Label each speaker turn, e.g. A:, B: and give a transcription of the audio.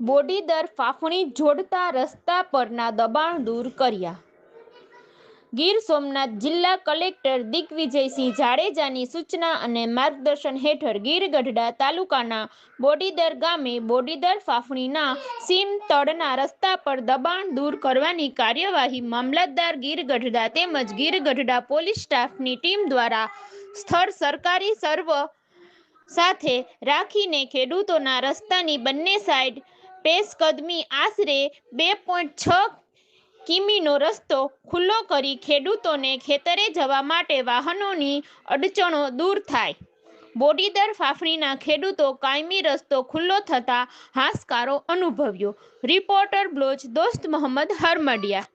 A: બોડીદર ફાફણી જોડતા રસ્તા પરના દબાણ દૂર કર્યા. ગીર સોમનાથ જિલ્લા કલેક્ટર દિગ્વિજયસિંહ જાડેજાની સૂચના અને માર્ગદર્શન હેઠળ ગીર ગઢડા તાલુકાના બોડીદર ગામે બોડીદર ફાફણીના સીમ તળના રસ્તા પર દબાણ દૂર કરવાની કાર્યવાહી મામલતદાર ગીર ગઢડા તેમજ ગીર ગઢડા પોલીસ સ્ટાફની ટીમ દ્વારા સ્થળ સરકારી સર્વે સાથે રાખીને ખેડૂતોના રસ્તાની બંને સાઈડ પેશકદમી આશરે 2.6 કિમીનો રસ્તો ખુલ્લો કરી ખેડૂતોને ખેતરે જવા માટે વાહનોની અડચણો દૂર થાય. બોડીદર ફાફણીના ખેડૂતો કાયમી રસ્તો ખુલ્લો થતા હાશકારો અનુભવ્યો. રિપોર્ટર બ્લોચ દોસ્ત મોહમ્મદ હરમડિયા.